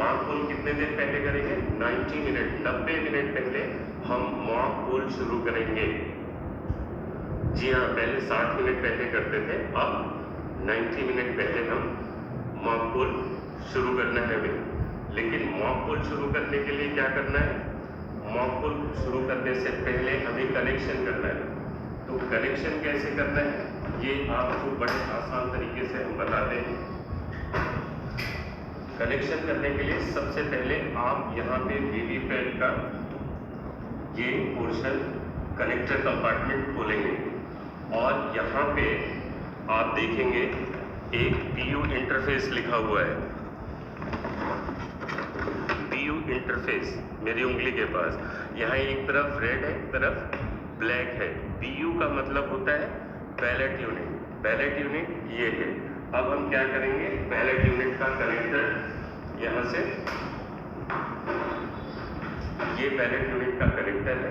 Mock poll कितने देर पहले करेंगे? 90 मिनट, 90 मिनट पहले हम मॉक पोल शुरू करेंगे। जी हाँ, पहले 60 मिनट पहले करते थे, अब 90 मिनट पहले हम मॉक पोल शुरू करना है हमें। लेकिन मॉक पोल शुरू करने के लिए क्या करना है? मॉक पोल शुरू करने से पहले हमें कनेक्शन करना है। तो कनेक्शन कैसे करना है ये आपको बड़े आसान तरीके से हम बताते हैं। कनेक्शन करने के लिए सबसे पहले आप यहाँ पे वीवीपैट का ये पोर्शन कनेक्टर कंपार्टमेंट खोलेंगे और यहाँ पे आप देखेंगे एक PU इंटरफेस लिखा हुआ है। PU इंटरफेस मेरी उंगली के पास, यहाँ एक तरफ रेड है, एक तरफ ब्लैक है। PU का मतलब होता है पैलेट यूनिट। पैलेट यूनिट ये है। अब हम क्या करेंगे? पैलेट यूनिट का कनेक्टर यहाँ से, ये पैलेट यूनिट का कनेक्टर है,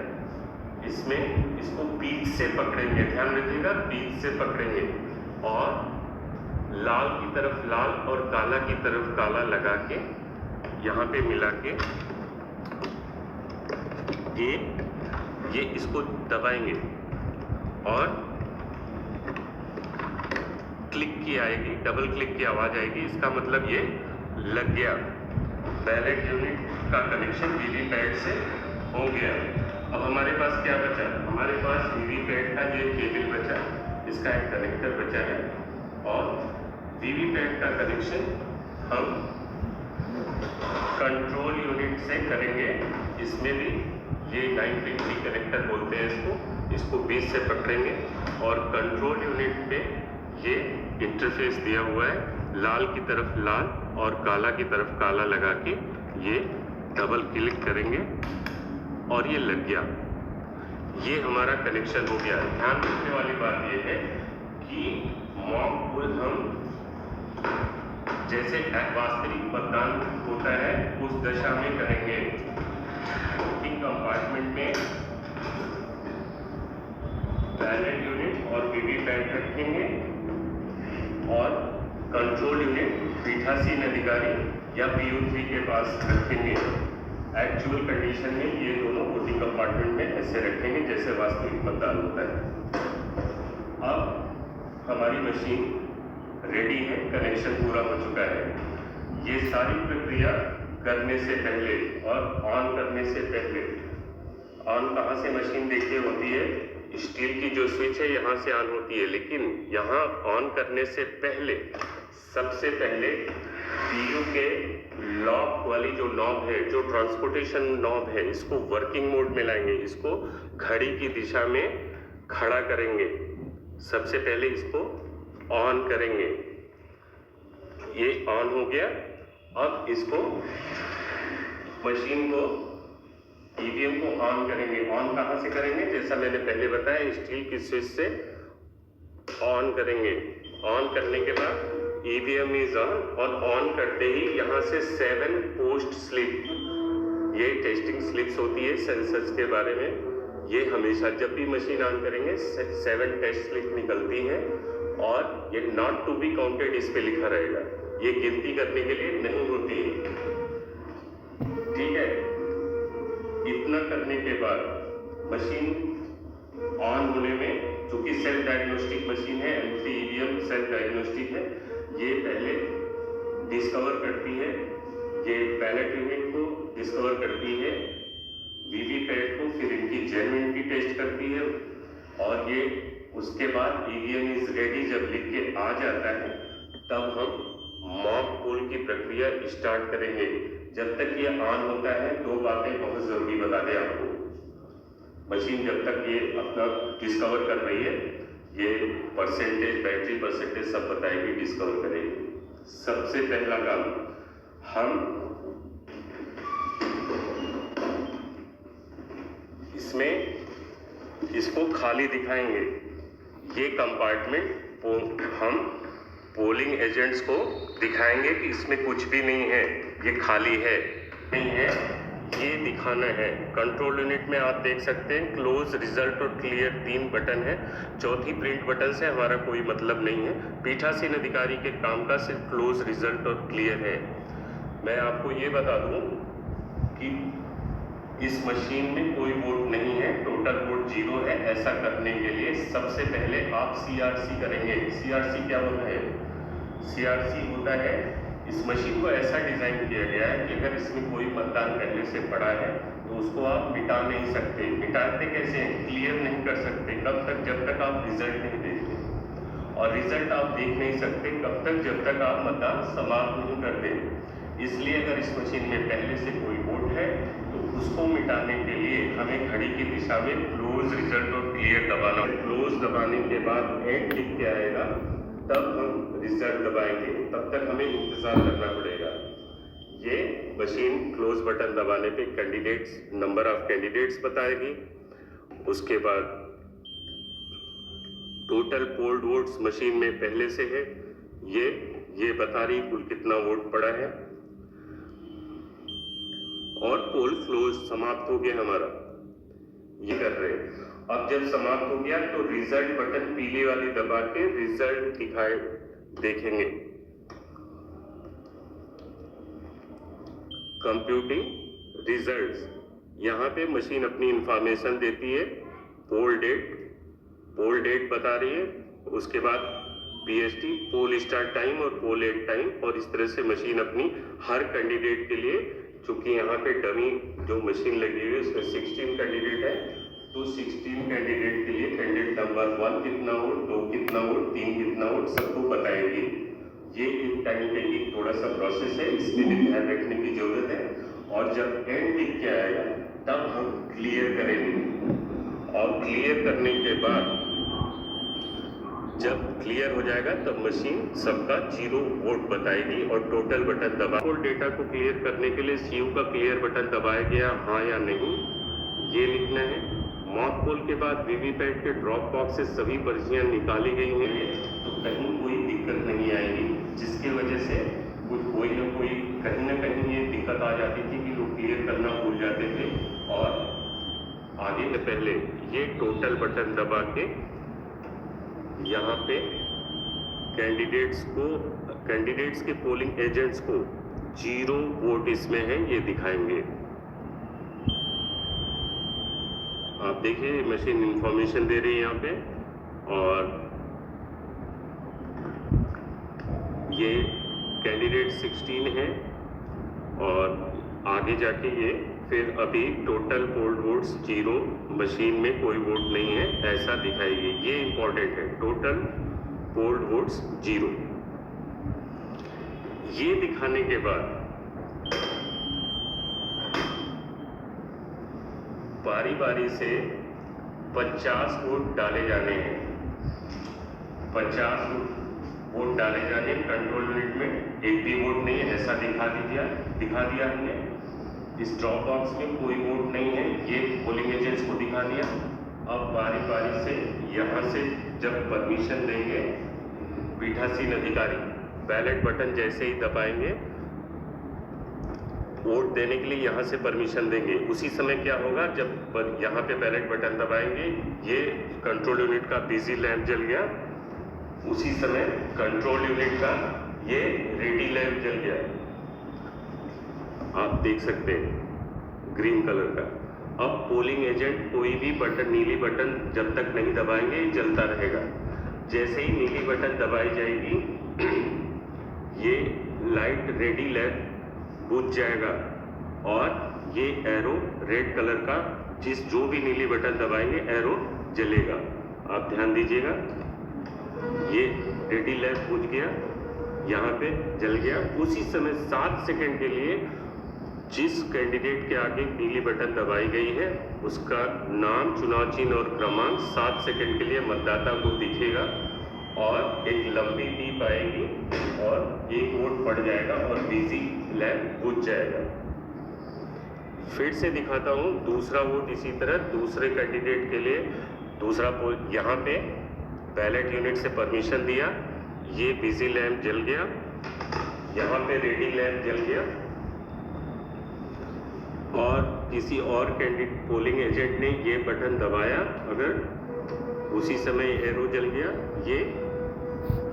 इसमें इसको बीच से पकड़ेंगे, ध्यान रखिएगा, बीच से पकड़ेंगे और लाल की तरफ लाल और काला की तरफ काला लगा के यहाँ पे मिला के ये इसको दबाएंगे और क्लिक की आएगी, डबल क्लिक की आवाज आएगी, इसका मतलब ये लग गया। पैलेट यूनिट का कनेक्शन वीवीपैट से हो गया। अब हमारे पास क्या बचा? हमारे पास वीवीपैट का ये केबल बचा, इसका एक कनेक्टर बचा है और वीवीपैट का कनेक्शन हम कंट्रोल यूनिट से करेंगे। इसमें भी ये 9 पिन की कनेक्टर बोलते हैं इसको बीच से पकड़ेंगे और कंट्रोल यूनिट पे ये इंटरफेस दिया हुआ है, लाल की तरफ लाल और काला की तरफ काला लगा के ये डबल क्लिक करेंगे और ये लग गया। ये हमारा कनेक्शन हो गया। ध्यान रखने वाली बात ये है कि मॉक पोल हम जैसे वास्तविक मतदान होता है उस दशा में करेंगे। वोटिंग कंपार्टमेंट में बैलेट यूनिट और वीवीपैट रखेंगे और कंट्रोल यूनिट पीठासीन अधिकारी या PU3 के पास रखेंगे। एक्चुअल कंडीशन में ये दोनों वोटिंग कंपार्टमेंट में ऐसे रखेंगे जैसे वास्तविक मतदान होता है। अब हमारी मशीन रेडी है, कनेक्शन पूरा हो चुका है। ये सारी प्रक्रिया करने से पहले और ऑन करने से पहले, ऑन कहाँ से मशीन देखिए होती है, स्टील की जो स्विच है यहाँ से ऑन होती है, लेकिन यहाँ ऑन करने से पहले सबसे पहले PU के लॉक वाली जो नॉब है, जो ट्रांसपोर्टेशन नॉब है, इसको वर्किंग मोड में लाएंगे, इसको घड़ी की दिशा में खड़ा करेंगे। सबसे पहले इसको ऑन करेंगे, ये ऑन हो गया। अब इसको मशीन को EVM को ऑन करेंगे। ऑन कहाँ से करेंगे? जैसा मैंने पहले बताया, स्टील की स्विच से ऑन करेंगे। ऑन करने के बाद EVM इज ऑन और ऑन करते ही यहाँ से 7 पोस्ट स्लिप, ये टेस्टिंग स्लिप्स होती है सेंसर्स के बारे में, ये हमेशा जब भी मशीन ऑन करेंगे 7 टेस्ट स्लिप निकलती है और ये नॉट टू बी काउंटेड इस पे लिखा रहेगा, ये गिनती करने के लिए नहीं होती है। ठीक है, इतना करने के बाद मशीन ऑन होने में, चूंकि सेल्फ डायग्नोस्टिक मशीन है, M3 EVM सेल्फ डायग्नोस्टिक है, ये पहले डिस्कवर करती है, ये पैलेट यूनिट को डिस्कवर करती है, वीवीपैट को, फिर इनकी जेन्युइनिटी टेस्ट करती है और ये उसके बाद EVM इज रेडी जब लिख के आ जाता है तब हम मॉक पोल की प्रक्रिया स्टार्ट करेंगे। जब तक ये ऑन होता है 2 बातें बहुत जरूरी बता दें आपको। मशीन जब तक ये अपना डिस्कवर कर रही है, ये परसेंटेज, बैटरी परसेंटेज सब बताएगी, डिस्कवर करेगी। सबसे पहला काम हम इसमें इसको खाली दिखाएंगे। ये कंपार्टमेंट हम पोलिंग एजेंट्स को दिखाएंगे कि इसमें कुछ भी नहीं है, ये खाली है, नहीं है, ये दिखाना है। कंट्रोल यूनिट में आप देख सकते हैं क्लोज, रिजल्ट और क्लियर 3 बटन है। चौथी प्रिंट बटन से हमारा कोई मतलब नहीं है। पीठासीन अधिकारी के काम का सिर्फ क्लोज, रिजल्ट और क्लियर है। मैं आपको ये बता दूं कि इस मशीन में कोई वोट नहीं है, टोटल वोट 0 है। ऐसा करने के लिए सबसे पहले आप CRC करेंगे। CRC क्या होता है? CRC होता है, इस मशीन को ऐसा डिजाइन किया गया है कि अगर इसमें कोई मतदान पहले से पड़ा है तो उसको आप मिटा नहीं सकते। मिटाते कैसे हैं? क्लियर नहीं कर सकते। कब तक? जब तक आप रिजल्ट नहीं देखते, और रिजल्ट आप देख नहीं सकते कब तक? जब तक आप मतदान समाप्त नहीं करते। इसलिए अगर इस मशीन में पहले से कोई वोट है तो उसको मिटाने के लिए हमें घड़ी की दिशा में क्लोज, रिजल्ट और क्लियर दबाना। क्लोज दबाने के बाद एंड लिख के आएगा, तब हम रिजल्ट दबाएंगे। तब तक हमें इंतजार करना पड़ेगा। ये मशीन क्लोज बटन दबाने पे कैंडिडेट्स, नंबर ऑफ कैंडिडेट्स बताएगी। उसके बाद टोटल पोल्ड वोट्स मशीन में पहले से है, ये बता रही कुल कितना वोट पड़ा है। और पोल क्लोज, समाप्त हो गया हमारा, ये कर रहे हैं। अब जब समाप्त हो गया तो रिजल्ट बटन पीले वाली दबा के रिजल्ट दिखाए देखेंगे। कंप्यूटिंग रिजल्ट्स, यहाँ पे मशीन अपनी इंफॉर्मेशन देती है। पोल डेट बता रही है। उसके बाद PST, पोल स्टार्ट टाइम और पोल एंड टाइम। और इस तरह से मशीन अपनी हर कैंडिडेट के लिए, चूंकि यहाँ पे डमी जो मशीन लगी हुई है उसमें 16 कैंडिडेट है, तो 16 कैंडिडेट के लिए कैंडिडेट नंबर 1 कितना वोट, 2 कितना वोट, 3 कितना वोट, सबको बताएगी। ये एक टाइम टेकिंग थोड़ा सा प्रोसेस है, इसमें भी ध्यान रखने की जरूरत है। और जब एंड लिख के आएगा तब हम क्लियर करेंगे। और क्लियर करने के बाद जब क्लियर हो जाएगा तब मशीन सबका 0 वोट बताएगी और टोटल बटन दबा। पोल डेटा को क्लियर करने के लिए CU का क्लियर बटन दबाया गया, हाँ या नहीं, ये लिखना है। मॉक पोल के बाद वीवीपैट के ड्रॉप बॉक्स से सभी पर्चियां निकाली गई हैं, तो कहीं कोई दिक्कत नहीं आएगी, जिसकी वजह से कोई ना कोई कहीं ना कहीं ये दिक्कत आ जाती थी कि लोग क्लियर करना भूल जाते थे। और आगे से पहले ये टोटल बटन दबा के यहाँ पे कैंडिडेट्स के पोलिंग एजेंट्स को 0 वोट इसमें है, ये दिखाएंगे। आप देखिए मशीन इंफॉर्मेशन दे रही है यहाँ पे। और ये कैंडिडेट 16 है और आगे जाके ये फिर अभी टोटल पोल्ड वोट्स 0, मशीन में कोई वोट नहीं है, ऐसा दिखाएगी। ये इंपॉर्टेंट है, टोटल पोल्ड वोट्स 0। ये दिखाने के बाद बारी बारी से 50 वोट डाले जाने हैं। 50 वोट डाले जाने कंट्रोल यूनिट में, एक भी वोट नहीं है ऐसा दिखा दिया हमने। इस ड्रॉप बॉक्स में कोई वोट नहीं है, ये पोलिंग एजेंट्स को दिखा दिया। अब बारी बारी से यहाँ से जब परमिशन देंगे पीठासीन अधिकारी, बैलेट बटन जैसे ही दबाएंगे वोट देने के लिए यहाँ से परमिशन देंगे, उसी समय क्या होगा, जब यहाँ पे बैलेट बटन दबाएंगे ये कंट्रोल यूनिट का बिजी लैंप जल गया, उसी समय कंट्रोल यूनिट का ये रेडी लैंप जल गया, आप देख सकते हैं ग्रीन कलर का। अब पोलिंग एजेंट कोई भी बटन, नीली बटन जब तक नहीं दबाएंगे जलता रहेगा। जैसे ही नीली बटन दबाई जाएगी ये लाइट रेडी लैंप बुझ जाएगा और ये एरो रेड कलर का, जो भी नीली बटन दबाएंगे एरो जलेगा। आप ध्यान दीजिएगा, ये रेडी लैंप बुझ गया, यहाँ पे जल गया। उसी समय 7 सेकंड के लिए जिस कैंडिडेट के आगे नीली बटन दबाई गई है उसका नाम, चुनाव चिन्ह और क्रमांक 7 सेकंड के लिए मतदाता को दिखेगा और एक लंबी टीप आएगी और एक वोट पड़ जाएगा और बिजी लैंप बुझ जाएगा। फिर से दिखाता हूँ दूसरा वोट। इसी तरह दूसरे कैंडिडेट के लिए दूसरा पोल, यहाँ पे बैलेट यूनिट से परमिशन दिया, ये बिजी लैंप जल गया, यहाँ पे रेडी लैंप जल गया और किसी और कैंडिडेट पोलिंग एजेंट ने ये बटन दबाया, अगर उसी समय एरो जल गया,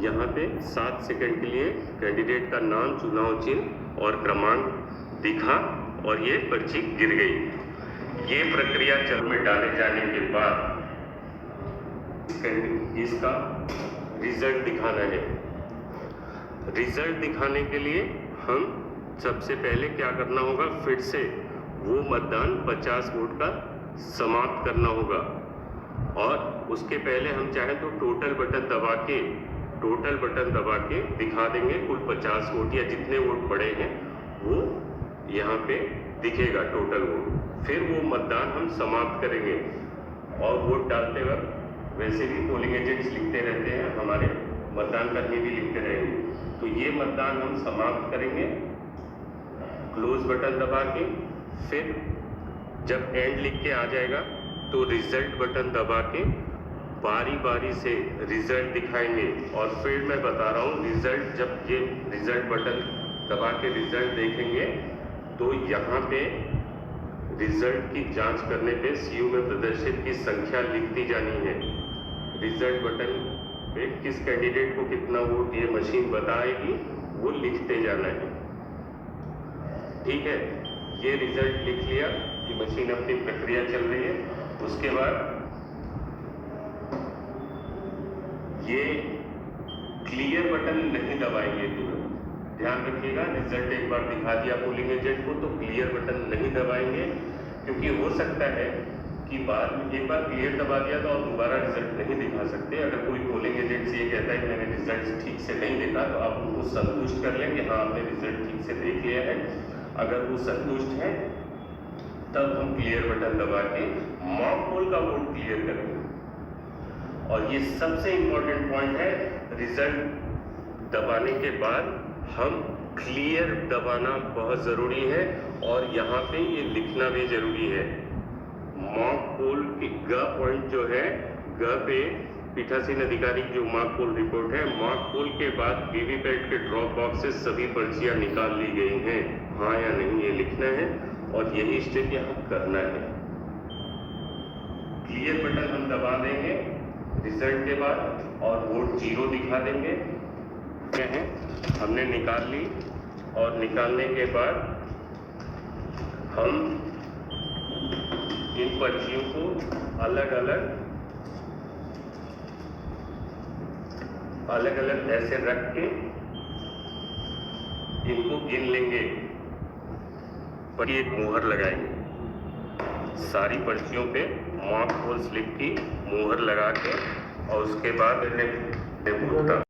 यहाँ पे 7 सेकंड के लिए कैंडिडेट का नाम, चुनाव चिन्ह और क्रमांक दिखा और ये पर्ची गिर गई। ये प्रक्रिया चल में डाले जाने के बाद इसका रिजल्ट दिखाना है। रिजल्ट दिखाने के लिए हम सबसे पहले क्या करना होगा, फिर से वो मतदान 50 वोट का समाप्त करना होगा और उसके पहले हम चाहें तो टोटल बटन दबा के दिखा देंगे कुल 50 वोट या जितने वोट पड़े हैं वो यहाँ पे दिखेगा टोटल वोट। फिर वो मतदान हम समाप्त करेंगे और वोट डालते वक्त वैसे भी पोलिंग एजेंट्स लिखते रहते हैं, हमारे मतदान कर्मी भी लिखते रहेंगे। तो ये मतदान हम समाप्त करेंगे क्लोज बटन दबा के। फिर जब एंड लिख के आ जाएगा तो रिजल्ट बटन दबा के बारी बारी से रिजल्ट दिखाएंगे। और फिर मैं बता रहा हूँ, रिजल्ट जब ये रिजल्ट बटन दबा के रिजल्ट देखेंगे तो यहाँ पे रिजल्ट की जांच करने पे सीयू में प्रदर्शित की संख्या लिखती जानी है। रिजल्ट बटन पे किस कैंडिडेट को कितना वोट ये मशीन बताएगी वो लिखते जाना है। ठीक है, ये रिजल्ट लिख लिया, ये मशीन अपनी प्रक्रिया चल रही है। उसके बाद ये क्लियर बटन नहीं दबाएंगे तुरंत, ध्यान रखिएगा। रिजल्ट एक बार दिखा दिया पोलिंग एजेंट को तो क्लियर बटन नहीं दबाएंगे, क्योंकि हो सकता है कि बाद में एक बार क्लियर दबा दिया तो आप दोबारा रिजल्ट नहीं दिखा सकते। अगर कोई पोलिंग एजेंट से ये कहता है कि मैंने रिजल्ट ठीक से नहीं देखा तो आप उनको संतुष्ट कर लें कि हाँ आपने रिजल्ट ठीक से देख लिया है। अगर वो संतुष्ट है तब हम क्लियर बटन दबा के मॉक पोल का वोट क्लियर करेंगे। और ये सबसे इम्पोर्टेंट पॉइंट है, रिजल्ट दबाने के बाद हम क्लियर दबाना बहुत ज़रूरी है और यहाँ पे ये लिखना भी ज़रूरी है। मॉक पोल की ग पॉइंट जो है, ग पे पीठासीन अधिकारी की जो मॉक पोल रिपोर्ट है, मॉक पोल के बाद वीवीपैट के ड्रॉप बॉक्स से सभी पर्चियाँ निकाल ली गई हैं, हाँ या नहीं ये लिखना है और यही स्टेप यहाँ करना है। क्लियर बटन हम दबा देंगे रिजल्ट के बाद और वोट 0 दिखा देंगे। क्या है, हमने निकाल ली और निकालने के बाद हम इन पर्चियों को अलग अलग ऐसे रख के इनको गिन लेंगे, पर एक मुहर लगाएंगे सारी पर्चियों पे, मॉक पोल स्लिप की मुहर लगा के और उसके बाद